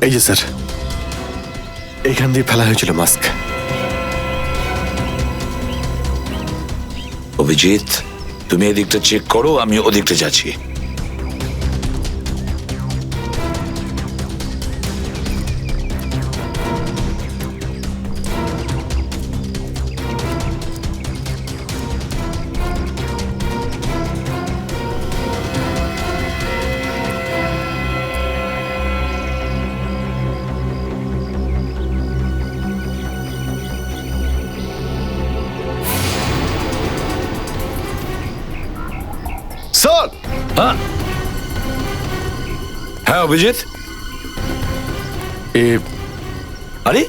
এই যে স্যার, এখান দিয়ে ফেলা হয়েছিল মাস্ক। অভিজিৎ, তুমি এদিকটা চেক করো, আমি ওদিকটা যাচ্ছি। স্যার, হ্যাঁ অভিজিৎ, আরে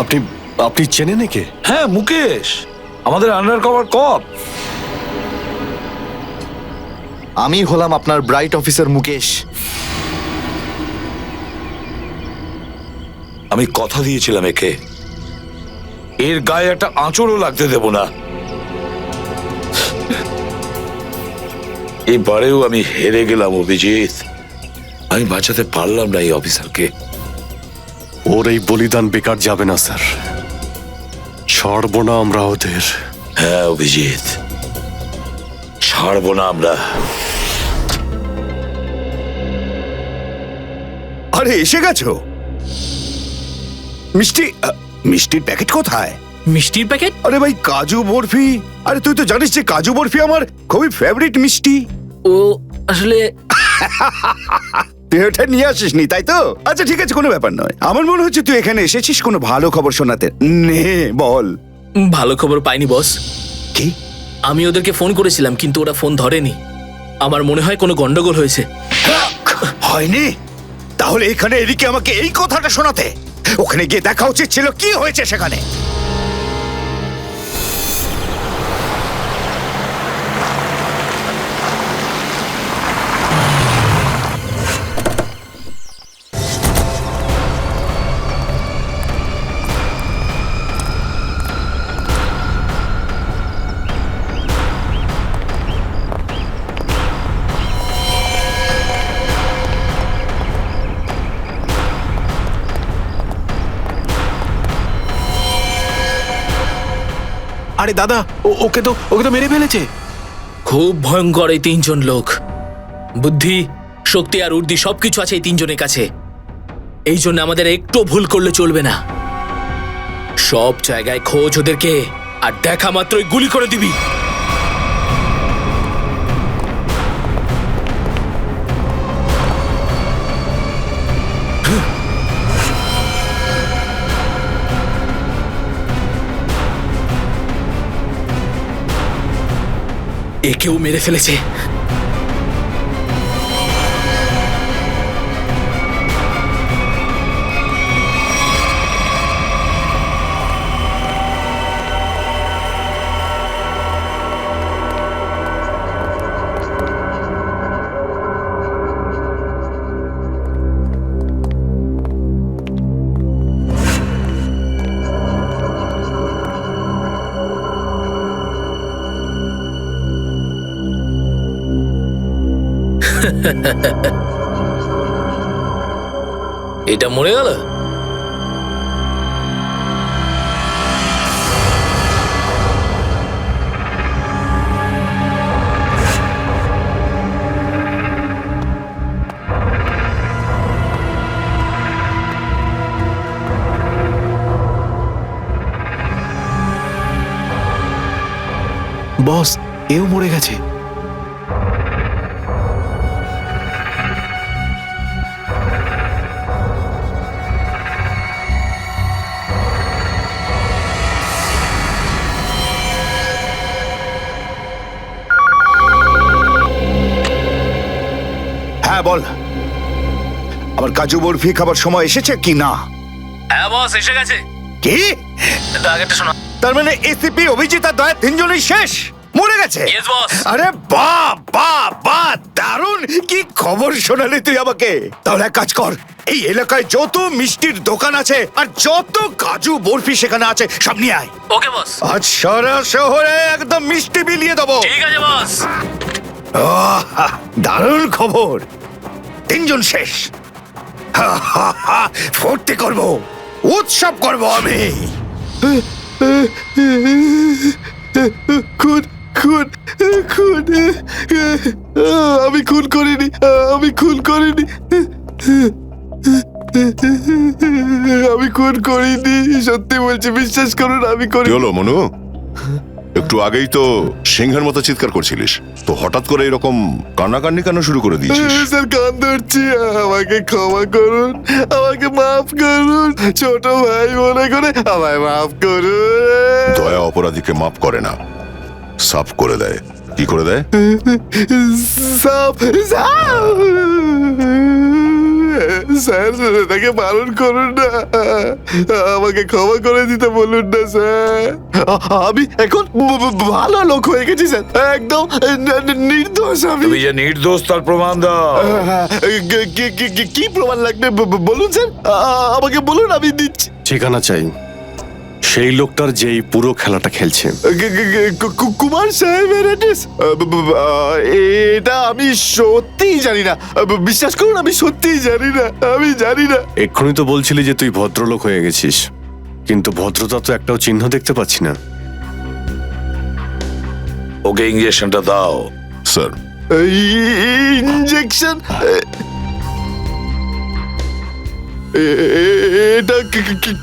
আপনি আপনি চেনেন একে? হ্যাঁ মুকেশ, আমাদের আন্ডার কভার কপ। আমি হলাম আপনার ব্রাইট অফিসার মুকেশ। আমি কথা দিয়েছিলাম একে, এর গায়ে একটা আঁচড়ও লাগতে দেব না। এবারেও আমি হেরে গেলাম অভিজিৎ, আমি বাঁচাতে পারলাম না এই অফিসারকে। ওর এই বলিদান বেকার যাবে না স্যার, ছাড়বো না আমরা ওদের। হ্যাঁ অভিজিৎ, ছাড়বো না আমরা। আরে এসে গেছো? মিষ্টির প্যাকেট কোথায়? মিষ্টির প্যাকেট? আরে ভাই, কাজু বরফি। আরে তুই তো জানিস যে কাজু বরফি আমার খুবই ফেভারিট মিষ্টি। ও আসলে তুই ওটা নিয়ে আসিসনি তাই তো? আচ্ছা ঠিক আছে, কোনো ব্যাপার নয়। আমার মনে হচ্ছে তুই এখানে এসেছিস কোনো ভালো খবর শোনাতে। নে বল। ভালো খবর পাইনি বস। কি? আমি ওদেরকে ফোন করেছিলাম কিন্তু ওরা ফোন ধরেনি। আমার মনে হয় কোনো গন্ডগোল হয়েছে। হয়নি? তাহলে এখানে এদিকে আমাকে এই কথাটা শোনাতে? ওখানে গিয়ে দেখা উচিত ছিল কি হয়েছে সেখানে। আরে দাদা, ওকে তো মেরে ফেলেছে। খুব ভয়ঙ্কর এই তিনজন লোক। বুদ্ধি, শক্তি আর উর্দি সবকিছু আছে এই তিনজনের কাছে। এই জন্য আমাদের একটু ভুল করলে চলবে না। সব জায়গায় খোঁজ ওদেরকে, আর দেখা মাত্রই গুলি করে দিবি। একেও মেরে ফেলেছে। এটা মরে গেল। বস, এও মরে গেছে। হ্যাঁ বল, আমার কাজু বরফি খাবার সময় এসেছে কি না? হ্যাঁ বস, এসে গেছে। কি? আগেরটা শোনো। তার মানে এসিপি, অভিজিৎ আর দয়া তিনজনই শেষ, মরে গেছে? Yes, boss. আরে বাহ বাহ বাহ, দারুণ! কি খবর শোনালি তুই আমাকে। তাহলে এক কাজ কর, এই এলাকায় যত মিষ্টির দোকান আছে আর যত কাজু বরফি সেখানে আছে সব নিয়ে আয়। ওকে বস। আজ সারা শহরে একদম মিষ্টি বিলিয়ে দেবো। ঠিক আছে বস। দারুণ খবর, তিনজন শেষ। ফুর্তি করব, উৎসব করব আমি। খুন খুন খুন আমি খুন করিনি, আমি খুন করিনি, আমি খুন করিনি, সত্যি বলছি, বিশ্বাস করুন আমি কি করি। হলো মনু? একটু আগেই তো সিংহের মতো চিৎকার করছিলিস, তো হঠাৎ করে এরকম কান্নাকান্নি কেন শুরু করে দিয়েছিস? স্যার কান ধরছি, আমাকে ক্ষমা করুন, আমাকে মাফ করুন, ছোট ভাই মনে করে আমায় মাফ করুন। দয়া অপরাধীকে মাফ করে না, সাফ করে দেয়। কি করে দেয়? সাপ সাপ স্যার, তাকে বারণ করুন না, আমাকে ক্ষমা করে দিতে বলুন না স্যার। আমি এখন ভালো লোক হয়ে গেছি স্যার, একদম নির্দোষ আমি। তুমি যে নির্দোষ তার প্রমাণ দাও। কি প্রমাণ লাগবে বলুন স্যার, আমাকে বলুন, আমি দিচ্ছি। ঠিকানা চাই সেই লোকটার যেই পুরো খেলাটা খেলছে। কুমার সাহেবের অ্যাড্রেস? এটা আমি সত্যিই জানি না, বিশ্বাস করুন, আমি সত্যিই জানি না, আমি জানি না। এক্ষুনি তো বলছিলি যে তুই ভদ্রলোক হয়ে গেছিস, কিন্তু ভদ্রতা তো একটাও চিহ্ন দেখতে পাচ্ছি না। ওকে ইঞ্জেকশনটা দাও। Sir, injection? এটা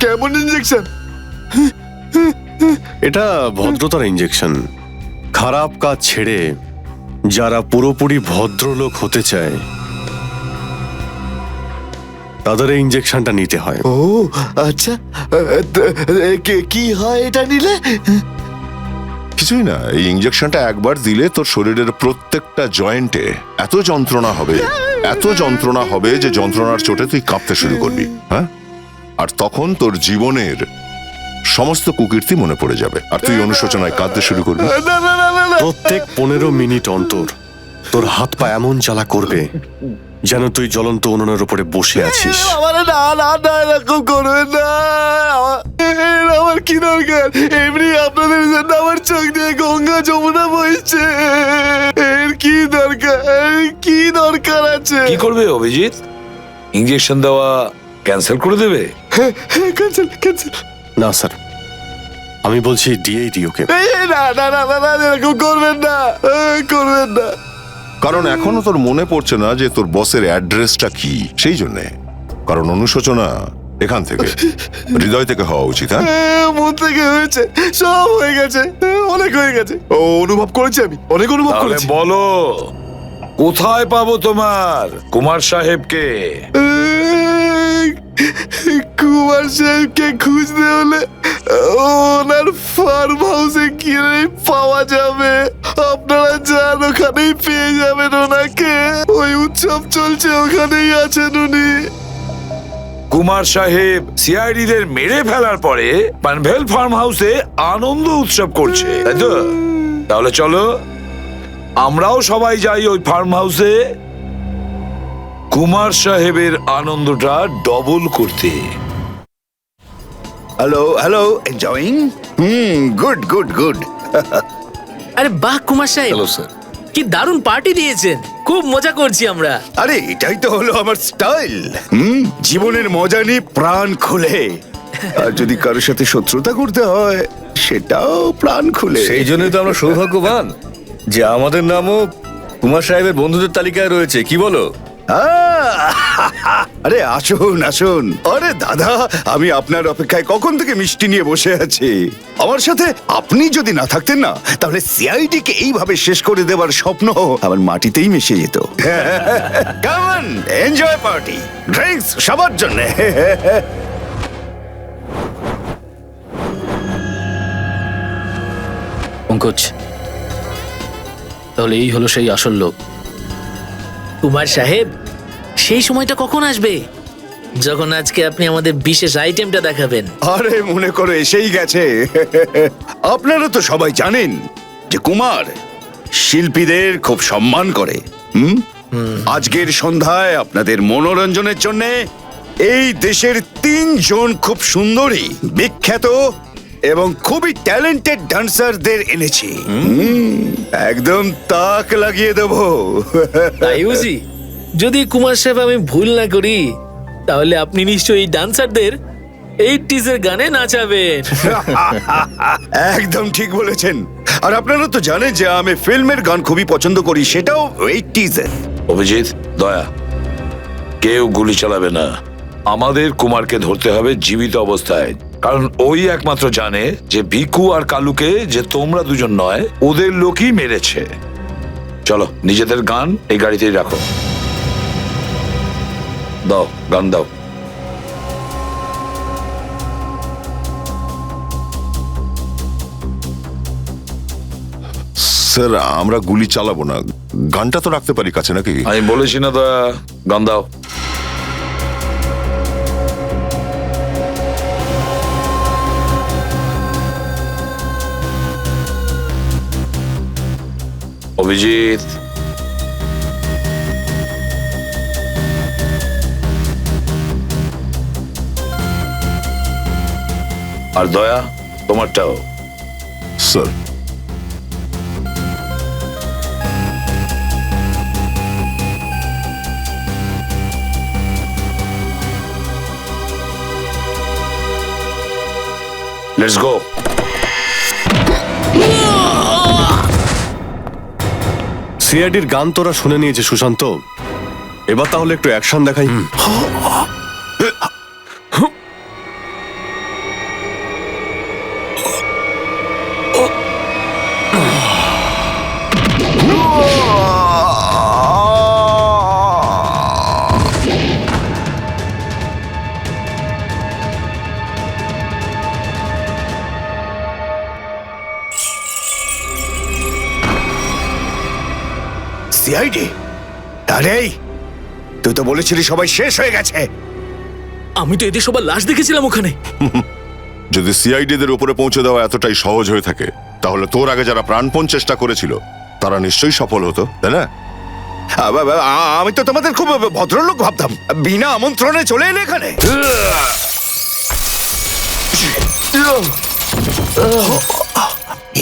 কেমন ইঞ্জেকশন? এটা ভদ্রতার ইঞ্জেকশন। খারাপ কাজ ছেড়ে যারা পুরোপুরি ভদ্রলোক হতে চায় তাদের এই ইঞ্জেকশনটা নিতে হয়। ও আচ্ছা, কি হয় এটা নিলে? কিছুই না, এই ইঞ্জেকশনটা একবার দিলে তোর শরীরের প্রত্যেকটা জয়েন্টে এত যন্ত্রণা হবে, এত যন্ত্রণা হবে যে যন্ত্রণার চোটে তুই কাঁপতে শুরু করবি। হ্যাঁ, আর তখন তোর জীবনের সমস্ত কুকীর্তি মনে পড়ে যাবে, আর তুই অনুশোচনায় কাঁদতে শুরু করবি। না না না না না, প্রত্যেক 15 মিনিট অন্তর তোর হাত পা এমন জ্বালা করবে যেন তুই জ্বলন্ত উনুনের উপরে বসে আছিস। আমার না না না, এরকম করবেন না, আমার কি দরকার? এমনি আপনাদের জন্য আমার চোখ দিয়ে গঙ্গা যমুনা বইছে, এর কি দরকার? কি দরকার আছে? কি করবে অভিজিৎ? ইঞ্জেকশন দেওয়া ক্যান্সেল করে দেবে? Cancel cancel. না স্যার, আমি বলছি দিয়েই দিই ওকে। না না না না না, এরকম করবেন না, করবেন না। কারণ এখনো তোর মনে পড়ছে না যে তোর বসের অ্যাড্রেসটা কি, সেই জন্যে। কারণ অনুশোচনা এখান থেকে, হৃদয় থেকে হওয়া উচিত। হ্যাঁ, মন থেকে হয়েছে, সব হয়ে গেছে, অনেক হয়ে গেছে, ও অনুভব করেছি, আমি অনেক অনুভব তাহলে করেছি। বলো, কোথায় পাবো তোমার কুমার সাহেবকে? কুমার সাহেবকে খুঁজতে হলে ওনার ফার্ম হাউসে গিয়ে পাওয়া যাবে। আপনারা যান, ওখানেই পেয়ে যাবেন ওনাকে। ওই উৎসব চলছে, ওখানেই আছেন উনি। কুমার সাহেব সিআইডি দের মেরে ফেলার পরে পানভেল ফার্ম হাউসে আনন্দ উৎসব করছে, তাই তো? তাহলে চলো আমরাও সবাই যাই ওই ফার্ম হাউসে কুমার সাহেবের আনন্দটা ডবল করতে। Hello hello, enjoying? Good good good. আরে বাহ কুমার সাহেব, হ্যালো স্যার। কি দারুণ পার্টি দিয়েছেন, খুব মজা করছি আমরা। আরে এটাই তো হলো আমার স্টাইল। জীবনের মজা নিয়ে প্রাণ খুলে, আর যদি কারোর সাথে শত্রুতা করতে হয় সেটাও প্রাণ খুলে। সেই জন্যই তো আমরা সৌভাগ্যবান যে আমাদের নামও কুমার সাহেবের বন্ধুদের তালিকায় রয়েছে, কি বলো? আরে আসুন আসুন। আরে দাদা, আমি আপনার অপেক্ষায় কখন থেকে মিষ্টি নিয়ে বসে আছি। আমার সাথে আপনি যদি না থাকতেন না, তাহলে সিআইডি কে এইভাবে শেষ করে দেওয়ার স্বপ্ন আমার মাটিতেই মিশে যেত। কেমন এনজয় পার্টি, ড্রিঙ্কস সবার জন্য। পঙ্কজ, তাহলে এই হলো সেই আসল লোক। কুমার সাহেব, সেই সময়টা কখন আসবে যখন আজকে আপনি আমাদের বিশেষ আইটেমটা দেখাবেন? আরে মনে করো এসেই গেছে। আপনারা তো সবাই জানেন যে কুমার শিল্পীদের খুব সম্মান করে। আজকের সন্ধ্যায় আপনাদের মনোরঞ্জনের জন্য এই দেশের 3 জন খুব সুন্দরী, বিখ্যাত এবং খুবই ট্যালেন্টেড ডান্সারদের এনেছি। একদম তাক লাগিয়ে দেবো। তাই বুঝি? যদি কুমার সাহেব আমি ভুল না করি, তাহলে আপনি নিশ্চয়ই এই ডান্সারদের 80s এর গানে নাচাবেন। একদম ঠিক বলেছেন। আর আপনারা তো জানেন যে আমি ফিল্মের গান খুবই পছন্দ করি, সেটাও 80s এর। অভিজিৎ, দয়া, কেউ গুলি চালাবে না। আমাদের কুমারকে ধরতে হবে জীবিত অবস্থায়, কারণ ওই একমাত্র জানে যে ভিকু আর কালুকে যে তোমরা দুজন নয়, ওদের লোকই মেরেছে। চলো, নিজেদের গান এই গাড়িতেই রাখো। দাও, গান দাও। স্যার আমরা গুলি চালাবো না, গানটা তো রাখতে পারি কাছে নাকি? আমি বলেছি না দয়া, গান দাও। অভিজিৎ, আর দয়া, তোমারটাও। Sir let's go. সিআইডির গান তোরা শুনে নিয়েছে সুশান্ত, এবার তাহলে একটু অ্যাকশন দেখাই। সিআইডি? আরে তুই তো বলেছিলি সবাই শেষ হয়ে গেছে। আমি তো এদের সবার লাশ দেখেছিলাম ওখানে। যদি সিআইডিদের উপরে পৌঁছে দেওয়া এতটাই সহজ হয়ে থাকে, তাহলে তোর আগে যারা প্রাণপণ চেষ্টা করেছিল তারা নিশ্চয়ই সফল হতো, তাই না? আমি তো তোমাদের খুব ভদ্রলোক ভাবতাম, বিনা আমন্ত্রণে চলে এলে এখানে।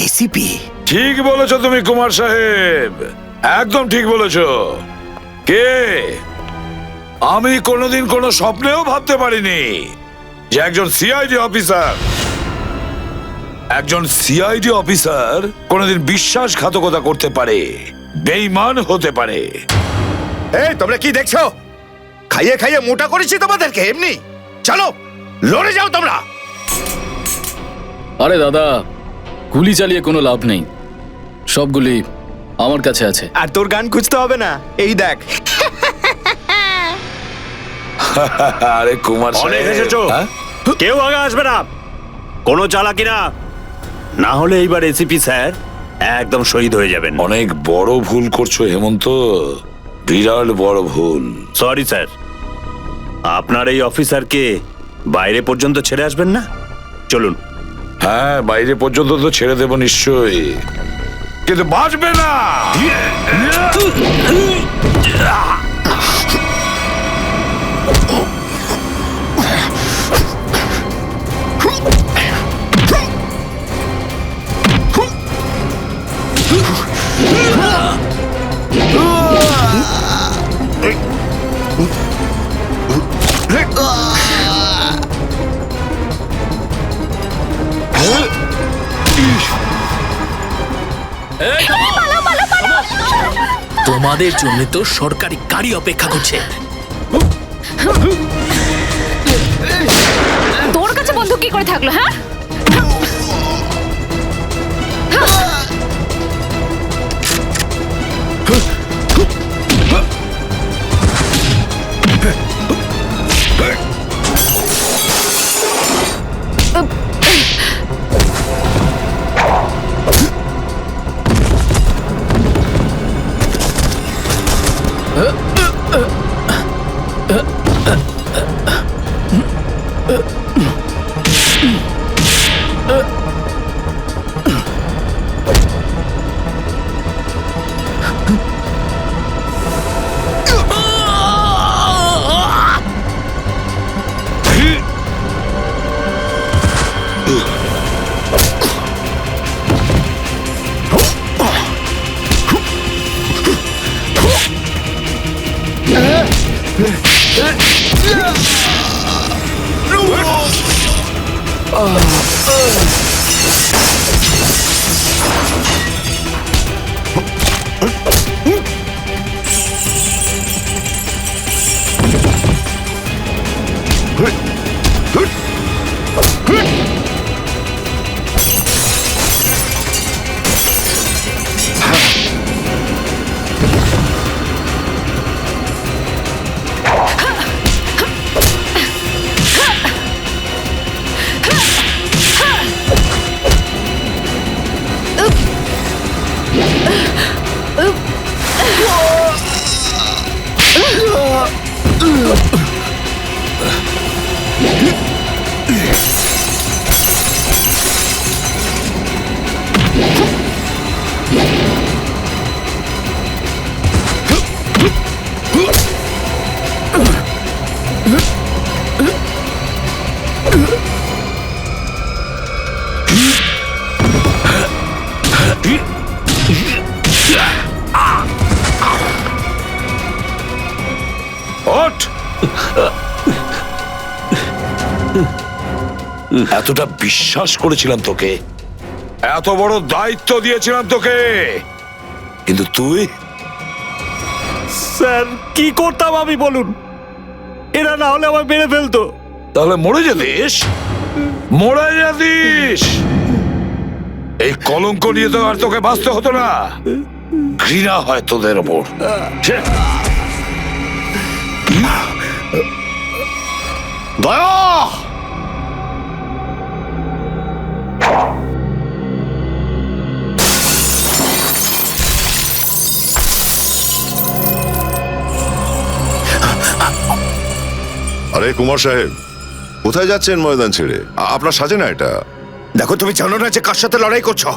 এসিপি? ঠিক বলেছো তুমি কুমার সাহেব, একদম ঠিক বলেছো। কে? আমি কোনোদিন কোনো স্বপ্নেও ভাবতে পারিনি যে একজন সিআইডি অফিসার কোনোদিন বিশ্বাসঘাতকতা করতে পারে, বেঈমান হতে পারে। এই তোমরা কি দেখছো? খাইয়ে খাইয়ে মোটা করেছি তোমাদেরকে এমনি। চলো লড়ে যাও তোমরা। আরে দাদা, গুলি চালিয়ে কোনো লাভ নেই, সবগুলি আমার কাছে আছে। আর তোর গান খুঁজতে হবে না, এই দেখ। আরে কুমার অনেক সাহেব, এসেছো, হ্যাঁ? কেউ আগে আসবে না, কোনো চালাকি না, না হলে এইবার এসিপি স্যার একদম শহীদ হয়ে যাবেন। অনেক বড় ভুল করছো হেমন্ত, বিরাট বড় ভুল। সরি স্যার, আপনার এই অফিসারকে বাইরে পর্যন্ত ছেড়ে আসবেন না? চলুন। হ্যাঁ, বাইরে পর্যন্ত তো ছেড়ে দেবো নিশ্চয়ই, কিন্তু বাঁচবে না। তোমাদের জন্য তো সরকারি গাড়ি অপেক্ষা করছে। তোর কাছে বন্দুক কি করে থাকলো? হ্যাঁ, ওঠ! এতটা বিশ্বাস করেছিলাম তোকে, এত বড় দায়িত্ব দিয়েছিলাম তোকে, কিন্তু তুই স্যার কি করতাম আমি বলুন? এরা না হলে আমায় মেরে ফেলতো। তাহলে মরে যেতিস, মরে যেতিস। এই কলঙ্ক নিয়ে তো আর তোকে বাঁচতে হতো না। ঘৃণা হয় তোদের ওপর। ছে! দয়া! আরে কুমার সাহেব, কোথায় যাচ্ছেন ময়দান ছেড়ে? আপনার সাজে না এটা। দেখো, তুমি জানো না যে কার সাথে লড়াই করছো?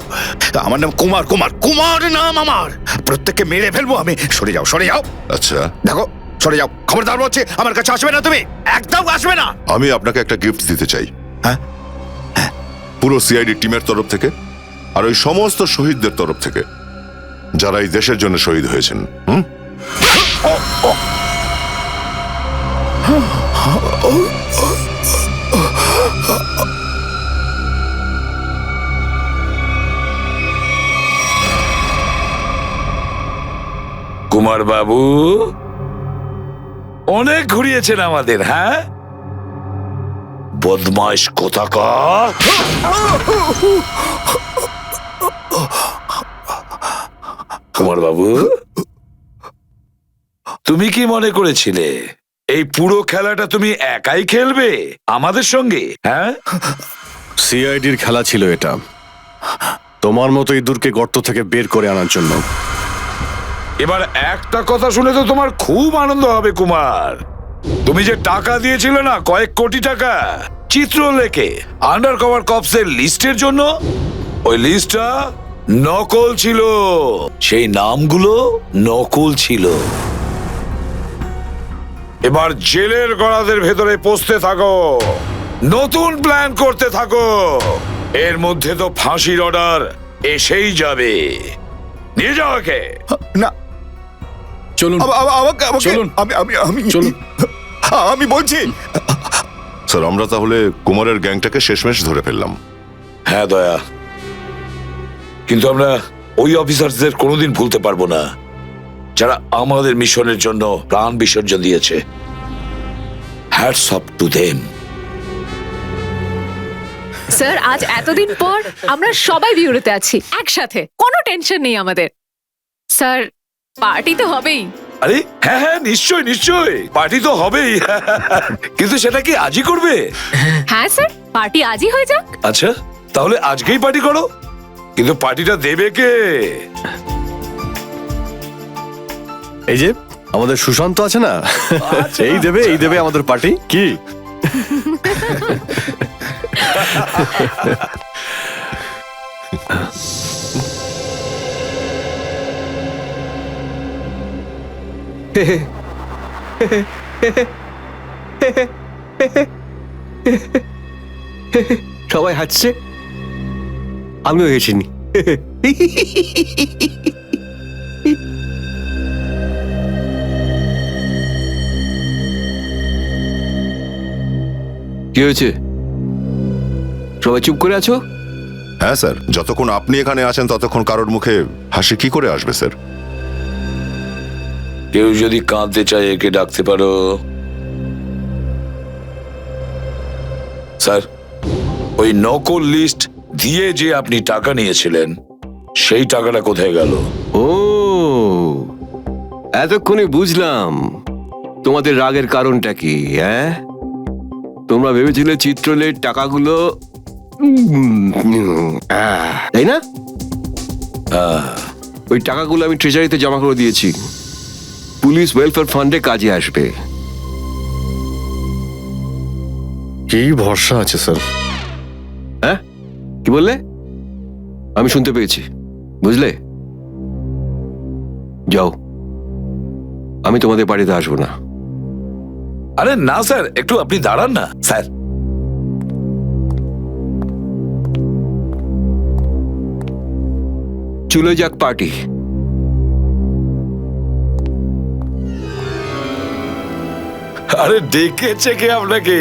আমার নাম কুমার, কুমার, কুমার নাম আমার। প্রত্যেককে মেরে ফেলবো আমি। সরে যাও, সরে যাও। আচ্ছা, দেখো, সরে যাও। খবরদার বলছি, আমার কাছে আসবে না তুমি, একদম আসবে না। আমি আপনাকে একটা গিফট দিতে চাই। হ্যাঁ? পুরো সিআইডি টিমের তরফ থেকে আর ওই সমস্ত শহীদদের তরফ থেকে যারা এই দেশের জন্য শহীদ হয়েছেন। কুমার বাবু অনেক ঘুরিয়েছেন আমাদের, হ্যাঁ? বদমাইশ কোথাকার! কুমার বাবু, তুমি কি মনে করেছিলে এই পুরো খেলাটা তুমি একাই খেলবে আমাদের সঙ্গে? হ্যাঁ, সিআইডির খেলা ছিল এটা, তোমার মতো ইঁদুরকে গর্ত থেকে বের করে আনার জন্য। এবার একটা কথা শুনে তো তোমার খুব আনন্দ হবে কুমার। তুমি যে টাকা দিয়েছিলে না, কয়েক কোটি টাকা, চিত্রলেখে আন্ডার কভার কপসের লিস্টের জন্য, ওই লিস্টটা নকল ছিল। সেই নামগুলো নকল ছিল। এবার জেলের গড়াদের ভেতরে পৌঁছতে থাকো, নতুন প্ল্যান করতে থাকো। এর মধ্যে তো ফাঁসির অর্ডার এসেই যাবে। নিয়ে যাও একে। না, চলুন আমাকে চলুন। চলুন। আমি বলছি। স্যার, আমরা তাহলে কুমারের গ্যাংটাকে শেষমেশ ধরে ফেললাম। হ্যাঁ দয়া, কিন্তু আমরা ওই অফিসারদের কোনোদিন ভুলতে পারবো না যারা আমাদের মিশনের জন্য প্রাণ বিসর্জন দিয়েছে। Hats off to them. Sir, আজ এতদিন পর আমরা সবাই বিউরোতে আছি একসাথে, কোনো টেনশন নেই আমাদের। স্যার, পার্টি তো হবেই। আরে হ্যাঁ হ্যাঁ, নিশ্চয় নিশ্চয়, পার্টি তো হবেই। কিন্তু সেটা কি আজই করবে? হ্যাঁ স্যার, পার্টি আজই হয়ে যাক। আচ্ছা, তাহলে আজকেই পার্টি করো। কিন্তু পার্টিটা দেবে কে? এই যে আমাদের সুশান্ত আছে না, এই দেবে আমাদের পার্টি। কি সবাই হাসছে, আমিও হেসিনি। কি হয়েছে? সবাই চুপ করে আছো? হ্যাঁ স্যার, যতক্ষণ আপনি এখানে আছেন ততক্ষণ কারোর মুখে হাসি কি করে আসবে স্যার? কেউ যদি কাঁদতে চায় একে ডাকতে পারো। স্যার, ওই নকল লিস্ট দিয়ে যে আপনি টাকা নিয়েছিলেন সেই টাকাটা কোথায় গেল? ও, এতক্ষণে বুঝলাম তোমাদের রাগের কারণটা কি। হ্যাঁ, তোমরা ভেবেছিলে চিত্রলের টাকাগুলো তাই না? ওই টাকাগুলো আমি ট্রেজারিতে জমা করে দিয়েছি, পুলিশ ওয়েলফেয়ার ফান্ডে কাজে আসবে। কি ভরসা আছে স্যার? হ্যাঁ, কি বললে? আমি শুনতে পেয়েছি, বুঝলে? যাও, আমি তোমাদের বাড়িতে আসবো না। আরে না স্যার, একটু আপনি দাঁড়ান না স্যার। চলে যাক পার্টি। আরে ডেকেছে কে আপনাকে?